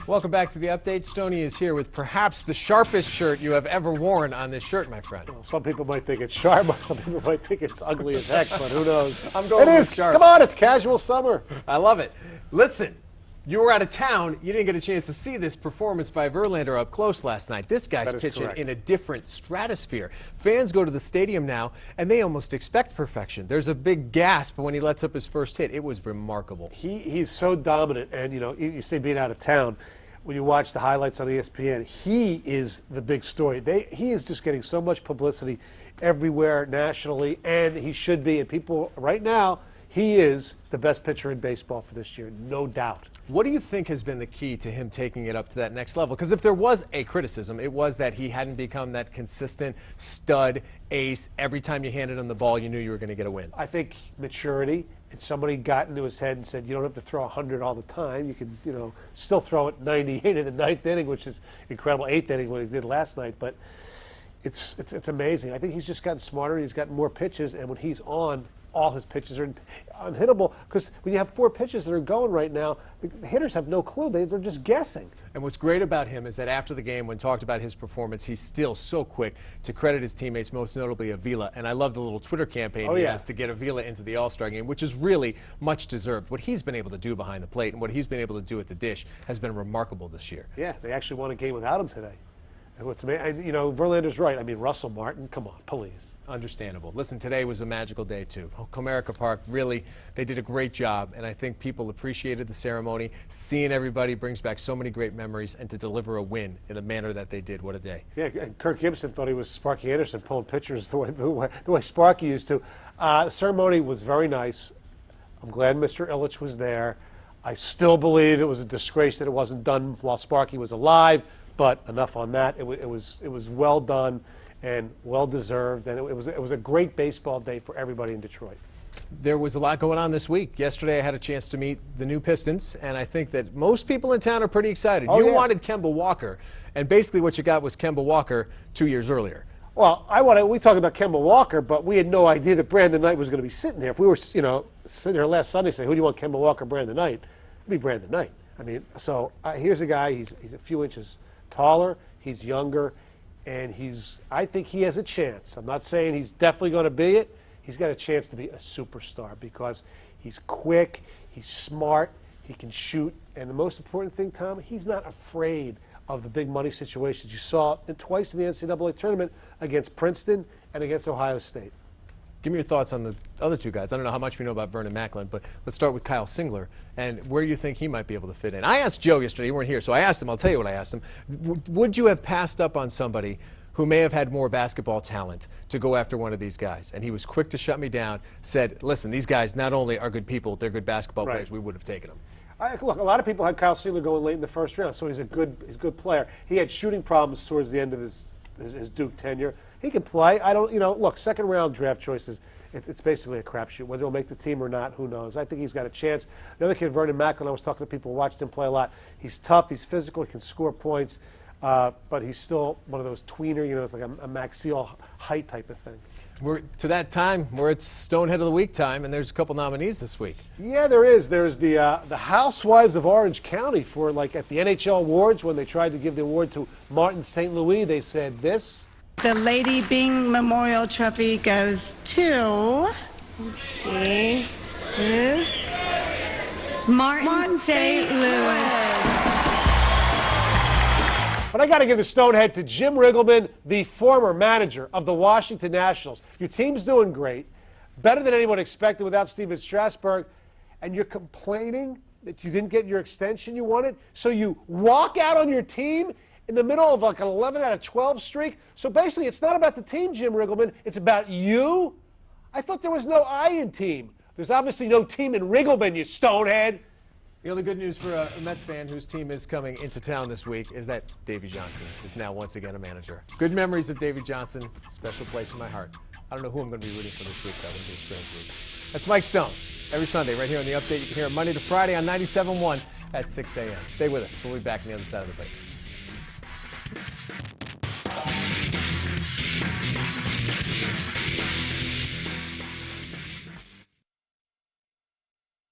Welcome back to the update. Stoney is here with perhaps the sharpest shirt you have ever worn on this shirt, my friend. Well, some people might think it's sharp, some people might think it's ugly as heck, but who knows? I'm going with with sharp. Come on, it's casual summer. I love it. Listen, you were out of town. You didn't get a chance to see this performance by Verlander up close last night. This guy's pitching correct. in a different stratosphere. Fans go to the stadium now, and they almost expect perfection. There's a big gasp when he lets up his first hit. It was remarkable. He's so dominant, and you say being out of town. When you watch the highlights on ESPN, he is the big story. He is just getting so much publicity everywhere nationally, and he should be. And people, right now, he is the best pitcher in baseball for this year, no doubt. What do you think has been the key to him taking it up to that next level? Because if there was a criticism, it was that he hadn't become that consistent stud ace. Every time you handed him the ball, you knew you were going to get a win. I think maturity, and somebody got into his head and said, you don't have to throw 100 all the time. You can, still throw it 98 in the ninth inning, which is incredible. Eighth inning, what he did last night. But it's amazing. I think he's just gotten smarter. He's gotten more pitches, and when he's on, all his pitches are unhittable, because when you have 4 pitches that are going right now, the hitters have no clue. They're just guessing. And what's great about him is that after the game, when talked about his performance, he's still so quick to credit his teammates, most notably Avila. And I love the little Twitter campaign he has to get Avila into the All-Star game, which is really much deserved. What he's been able to do behind the plate and what he's been able to do at the dish has been remarkable this year. Yeah, they actually won a game without him today. What's amazing, Verlander's right. I mean, Russell Martin, come on, please. Understandable. Listen, today was a magical day, too. Comerica Park, really, they did a great job, and I think people appreciated the ceremony. Seeing everybody brings back so many great memories, and to deliver a win in the manner that they did, what a day. Yeah, and Kirk Gibson thought he was Sparky Anderson pulling pictures the way Sparky used to. The ceremony was very nice. I'm glad Mr. Ilitch was there. I still believe it was a disgrace that it wasn't done while Sparky was alive. But enough on that. It was well done and well deserved, and it was a great baseball day for everybody in Detroit. There was a lot going on this week. Yesterday I had a chance to meet the new Pistons, and I think that most people in town are pretty excited. You wanted Kemba Walker, and basically what you got was Kemba Walker 2 years earlier. Well, we talked about Kemba Walker, but we had no idea that Brandon Knight was going to be sitting there. If we were, sitting here last Sunday saying, who do you want, Kemba Walker or Brandon Knight? It'd be Brandon Knight. I mean, so here's a guy, he's a few inches taller, he's younger, and I think he has a chance. I'm not saying he's definitely going to be it. He's got a chance to be a superstar because he's quick, he's smart, he can shoot, and the most important thing, Tom, he's not afraid of the big money situations. You saw it twice in the NCAA tournament against Princeton and against Ohio State. Give me your thoughts on the other two guys. I don't know how much we know about Vernon Macklin, but let's start with Kyle Singler and where you think he might be able to fit in. I asked Joe yesterday, you weren't here, so I asked him, I'll tell you what I asked him. Would you have passed up on somebody who may have had more basketball talent to go after one of these guys? And he was quick to shut me down, said, listen, these guys not only are good people, they're good basketball players. We would have taken them. Look, a lot of people had Kyle Singler going late in the first round, so he's a good player. He had shooting problems towards the end of his Duke tenure. He can play. Look, second round draft choices, it's basically a crapshoot. Whether he'll make the team or not, who knows? I think he's got a chance. The other kid, Vernon Macklin, I was talking to people who watched him play a lot. He's tough, he's physical, he can score points, but he's still one of those tweener, it's like a Maxiel height type of thing. We're to that time where it's Stonehead of the Week time, and there's a couple nominees this week. Yeah, there is. There's the Housewives of Orange County for, at the NHL Awards, when they tried to give the award to Martin St. Louis, they said this. The Lady Bing Memorial Trophy goes to, let's see, Martin St. Louis. But I got to give the Stonehead to Jim Riggleman, the former manager of the Washington Nationals. Your team's doing great, better than anyone expected without Steven Strasburg, and you're complaining that you didn't get your extension you wanted, so you walk out on your team in the middle of an 11 out of 12 streak. So basically, it's not about the team, Jim Riggleman. It's about you. I thought there was no I in team. There's obviously no team in Riggleman, you Stonehead. The only good news for a Mets fan whose team is coming into town this week is that Davey Johnson is now once again a manager. Good memories of Davey Johnson, special place in my heart. I don't know who I'm going to be rooting for this week, though. It'll be a strange week. That's Mike Stone, every Sunday right here on The Update. You can hear him Monday to Friday on 97.1 at 6 a.m. Stay with us. We'll be back on the other side of the break.